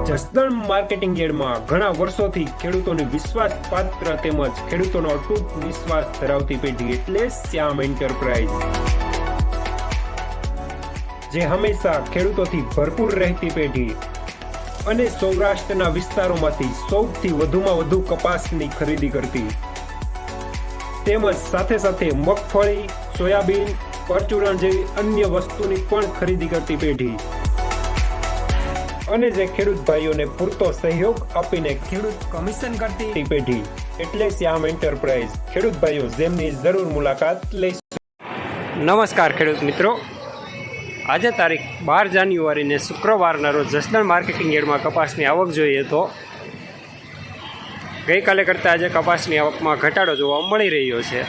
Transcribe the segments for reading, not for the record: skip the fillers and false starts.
Jasdan marketing યાર્ડમાં ઘણા વર્ષોથી ખેડૂતોની વિશ્વાસપાત્ર તેમજ ખેડૂતોનો અતૂટ વિશ્વાસ ધરાવતી પેઢી એટલે શ્યામ એન્ટરપ્રાઇઝ, જે હંમેશા ખેડૂતોથી ભરપૂર રહેતી પેઢી અને સૌરાષ્ટ્રના વિસ્તારોમાંથી સૌથી વધુમાં વધુ કપાસની ખરીદી કરતી તેમજ સાથે સાથે મગફળી, સોયાબીન, પરચુરણ જેવી અન્ય વસ્તુની પણ ખરીદી કરતી પેઢી અને જે ખેડૂત ભાઈઓને પૂરતો સહયોગ આપીને ખેડૂત કમિશન કરતી પેઢી એટલે શ્યામ એન્ટરપ્રાઇઝ. ખેડૂત ભાઈઓ જેમની જરૂર મુલાકાત લઈશું. નમસ્કાર ખેડૂત મિત્રો, આજે તારીખ 12 જાન્યુઆરીને શુક્રવારના રોજ જસદણ માર્કેટિંગ યાર્ડમાં કપાસની આવક જોઈએ તો ગઈકાલે કરતાં આજે કપાસની આવકમાં ઘટાડો જોવા મળી રહ્યો છે.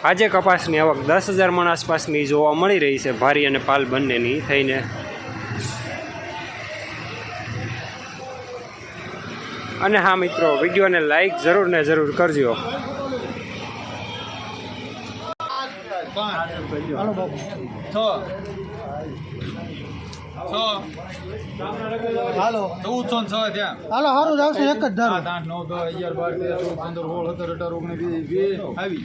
આજે કપાસની આવક 10,000 મણ આસપાસની જોવા મળી રહી છે, ભારી અને પાલ બંનેની થઈને. અને હા મિત્રો, વિડીયોને લાઈક જરૂર ને જરૂર કરજો. હાલો 1406 ત્યાં હાલો હારું આવશે એક જ ધારો 8 9 10 11 12 13 14 15 16 17 18 19 20 આવી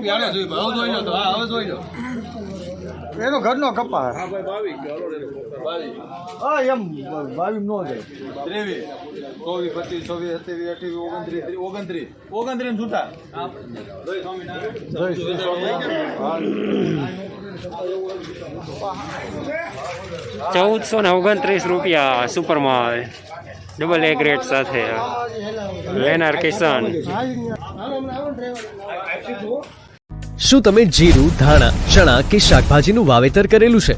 ગયો. જોઈ લો તો હવે જોઈ લો એનો ઘરનો કપા. હા ભાઈ 22 હા એમ 22 નો જાય 23 24 25 26 27 28 29 છૂટા. જય સ્વામિનારાયણ. 1429 રૂપિયા સુપરમાલ ડબલ એ ગ્રેડ સાથે લેનાર કિસાન. શું તમે જીરું, ધાણા, ચણા કે શાકભાજીનું વાવેતર કરેલું છે?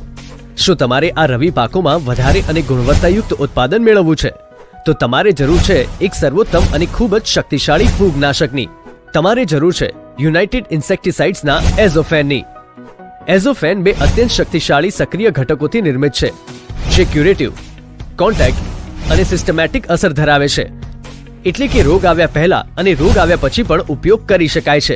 શું તમારે આ રવિ પાકોમાં વધારે અને ગુણવત્તાયુક્ત ઉત્પાદન મેળવવું છે? તો તમારે જરૂર છે એક સર્વોત્તમ અને ખૂબ જ શક્તિશાળી ફૂગનાશકની. તમારે જરૂર છે યુનાઇટેડ ઇન્સેક્ટિસાઇડ્સના એઝોફેનની. એઝોફેન બે અત્યંત શક્તિશાળી સક્રિય ઘટકોથી નિર્મિત છે, જે ક્યુરેટિવ, કોન્ટેક્ટ અને સિસ્ટમેટિક અસર ધરાવે છે. એટલે કે રોગ આવ્યા પહેલા અને રોગ આવ્યા પછી પણ ઉપયોગ કરી શકાય છે.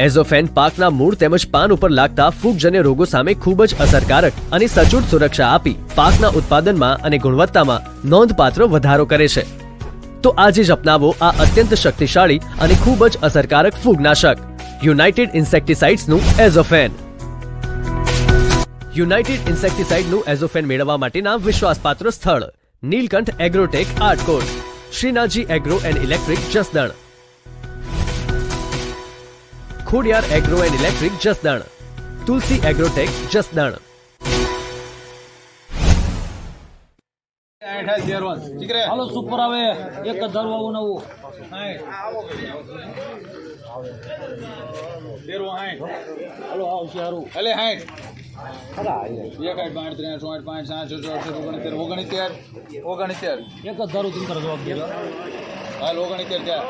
એઝોફેન પાકના મૂળ તેમજ પાન ઉપર લાગતા ફૂગજન્ય રોગો સામે ખૂબ જ અસરકારક અને સચોટ સુરક્ષા આપી પાકના ઉત્પાદનમાં અને ગુણવત્તામાં નોંધપાત્ર વધારો કરે છે. તો આજે જ અપનાવો આ અત્યંત શક્તિશાળી અને ખૂબ જ અસરકારક ફૂગનાશક યુનાઇટેડ ઇન્સેક્ટિસાઇડ્સનું એઝોફેન. યુનાઇટેડ ઇન્સેક્ટિસાઇડનું એઝોફેન મેળવવા માટેના વિશ્વાસપાત્ર સ્થળ Nilkanth agrotech Atkot, Shrinathji agro and electric Jasdan, Khodiyar agro and electric Jasdan, Tulsi agrotech Jasdan. હાલો સુપર આવે એક જ ધારો આવું નવું હાલો આવશે હારું એટલે 60 એક જ ધારું ચિંતા જવાબ દે. હાલ 69 ત્યાં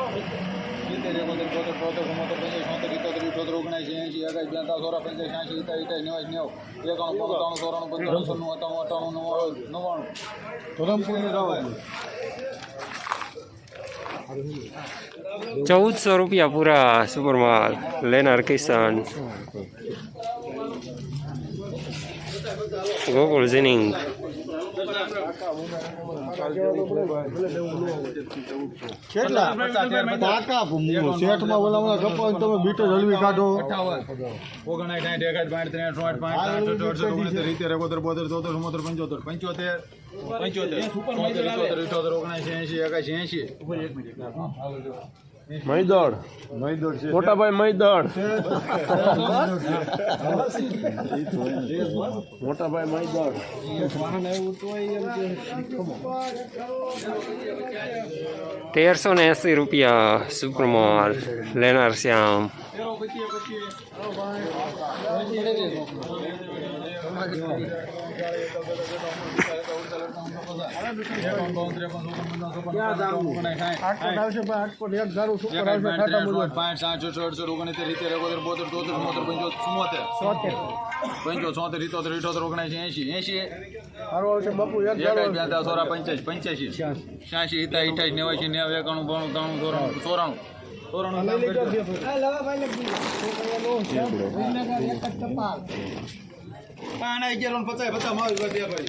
1400 રૂપિયા પૂરા સુપરમાલ લેનાર કિસાન. ગોકુળ જીનિંગ કેટલા પાકા શેઠમાં બોલાવવા કપાવ તમે બીટો હલવી કાઢો 59 મૈદડ મોટાભાઈ મૈદડ મોટાભાઈ મૈદડ 1380 રૂપિયા સુપરમાલ લેનાર શ્યામ. પાણા 11 50 50 માલ દે ભાઈ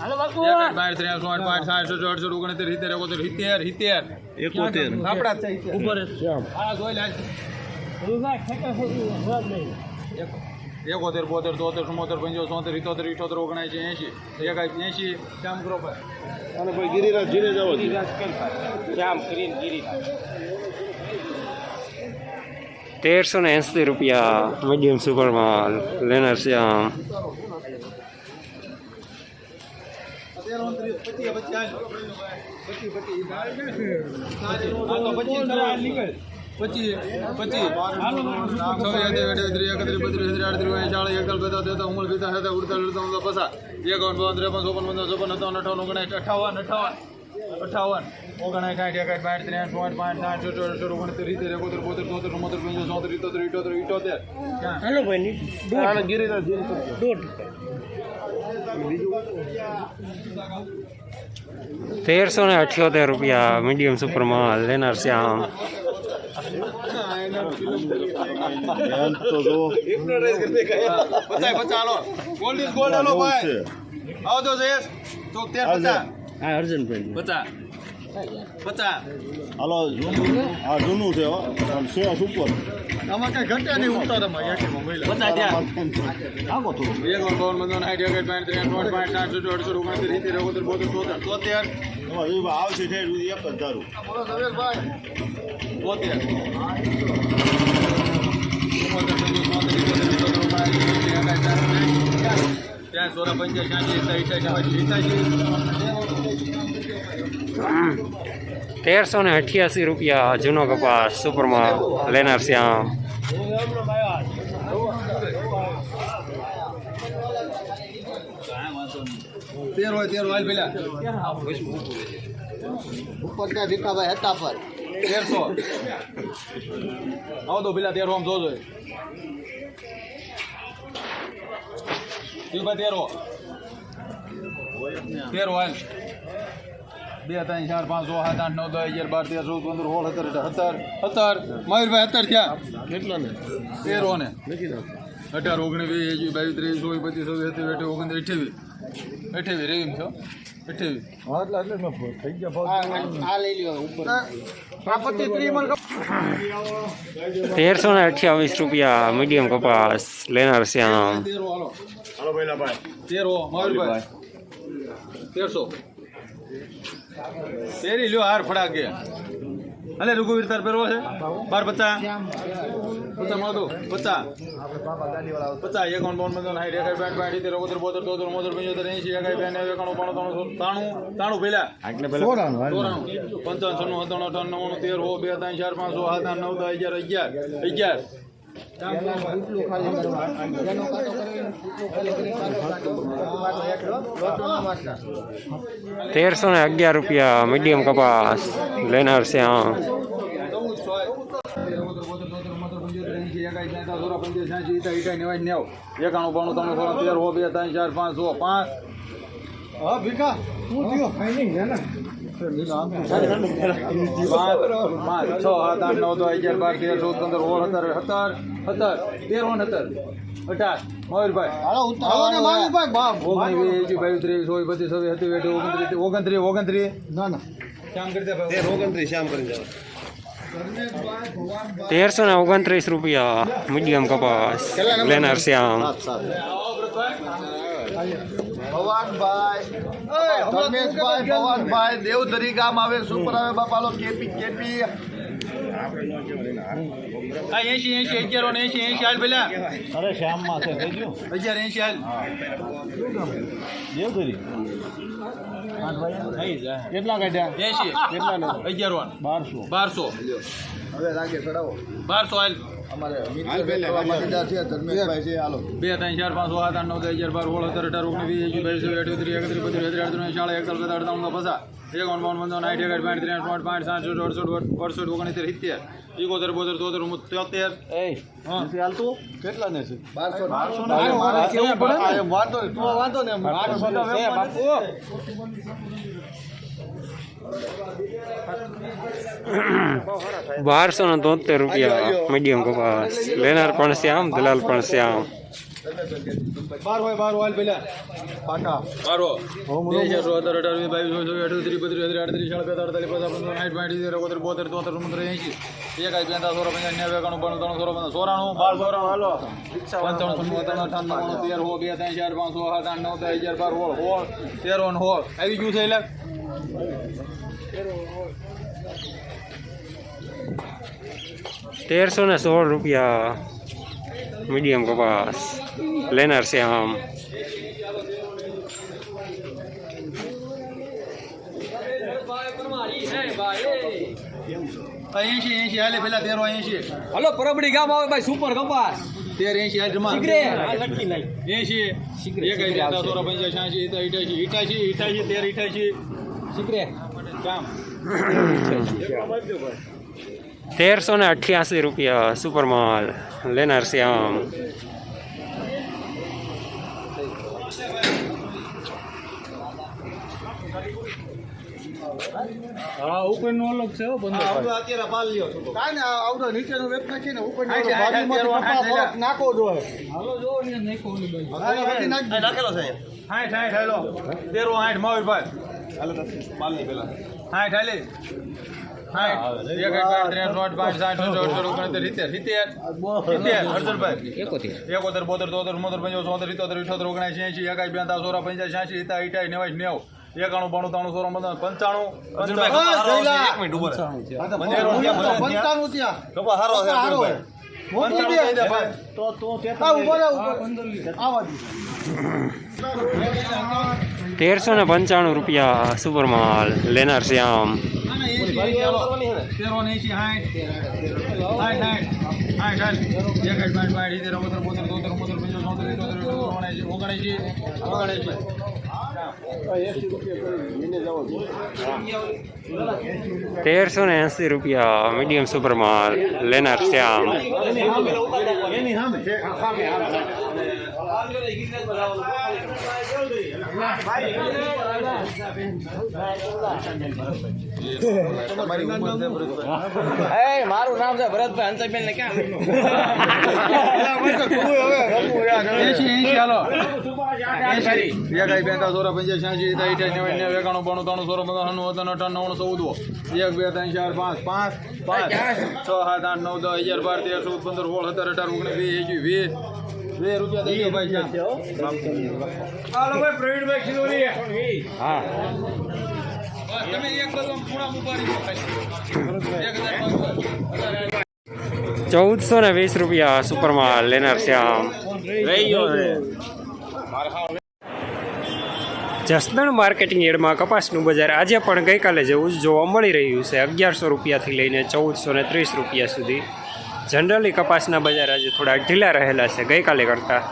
હાલો બાપુ 71 72 73 74 75 76 77 78 79 80 શ્યામ કરો ભાઈ અને ભાઈ ગિરિરાજ જીરે જાવ જામ કરીને ગીરી 1380 રૂપિયા મીડિયમ સુપર માલ લેનાર શ્યામ. હાલો ભાઈ ગિરિરાજ જીરે દોઢ 1378 રૂપિયા મીડિયમ સુપર માલ લેનાર શ્યામ. તો જો હાલો જૂનું આ જૂનું છે હો 100 ઉપર આમાં કઈ ઘટે નહીં ઉતારામાં એકેમાં મહિલા આવો તો આવશે છે એક જ ધારું ત્યાં 1388 રૂપિયા જૂનો કપાસ સુપર માલ લેનાર શ્યામ. ઉપર ત્યાં ભીખાભાઈ હતા પર 1300 આવો તો પેલા 1300 આમ જોજો 13 હાલ 2 3 4 5 6 7 8 9 10 11 12 13 14 15 16 17 17 મયુરભાઈ 17 થયા કેટલા ને 13 ને 18 19 20 22 23 24 25 27 28 રેવીમ છો 28 આ લઈ લ્યો ઉપર 1328 રૂપિયા મીડિયમ કપાસ લેનાર શ્યામ. હાલો પહેલા ભાઈ 13 મયુરભાઈ 1300 તેરી લ્યો હાર ફડાકે અલે રઘુવીર તાર પહેરવો છે 12 50 મળો 50 51 બોન બંધન હાઈ રેખા બેન્ડ બાડી 13 72 73 74 80 એકાઈ બેન 91 93 પેલા 55 1311 રૂપિયા મીડિયમ કપાસ લેનાર શ્યામ. 1329 રૂપિયા મીડિયમ કપાસ લેનાર શ્યામ. ભવાનભાઈ દેવધરી ગામ આવે સુપર આવે બાપાલો કેપી 80 હાલ પેલા અરે શ્યામમાં છે થઈ ગયું 1180 હાલ દેવધરી કેટલા કાઢ્યા 80 કેટલા 11 1200 હવે લાગે ચડાવો 1200 હાલ અમારે હાલ પેલા ધર્મેશભાઈ છે હાલો 2 3 4 5 6 7 8 9 10 11 12 16 17 18 19 20 22 23 31 32 કેટલા ને છે 1273 રૂપિયા મીડિયમ કપાસ લેનાર પણ શ્યામ દલાલ પણ શ્યામ. બાર હોય પેલા પાટા બારો હોમ 17 18 20 22 23 32 33 34 38 આવી ગયું છે એટલે 1316 રૂપિયા મીડિયમ કપાસ લેનાર છે આમ. એસી હાલે પેલા 1380 હલો પરબડી ગામ આવે ભાઈ સુપર કપાસ 1380 હાલ જમા શીઘ્રે આ લટકી નાખ 80 કામ 1388 રૂપિયા સુપર માલ લેનાર છે આમ. હા ઉપર નો અલગ છે અત્યારે પાલ લ્યો કાઈ ને આવડો નીચેનો વેપ નાખી ને ઉપર નાખો જોઈએ હાલો જો ને નાખો નાખેલો છે 60 હાલો 13 માવી ભાઈ હાલો પાલ ની પેલા 60 હાલે 1395 રૂપિયા સુપર માલ લેનાર છે આમ. ₹1380 મીડિયમ સુપર માલ લેનાર છે આમ. મારું નામ છે ભરતભાઈ હંસબેન ને ક્યાં ₹1420 સુપર માલ લેનાર છે આમ. જસદણ માર્કેટિંગ યાર્ડમાં કપાસનું બજાર આજે પણ ગઈકાલે જેવું જ જોવા મળી રહ્યું છે. 1100 રૂપિયાથી લઈને 1430 રૂપિયા સુધી. જનરલી કપાસના બજાર આજે થોડા ઢીલા રહેલા છે ગઈકાલે કરતાં.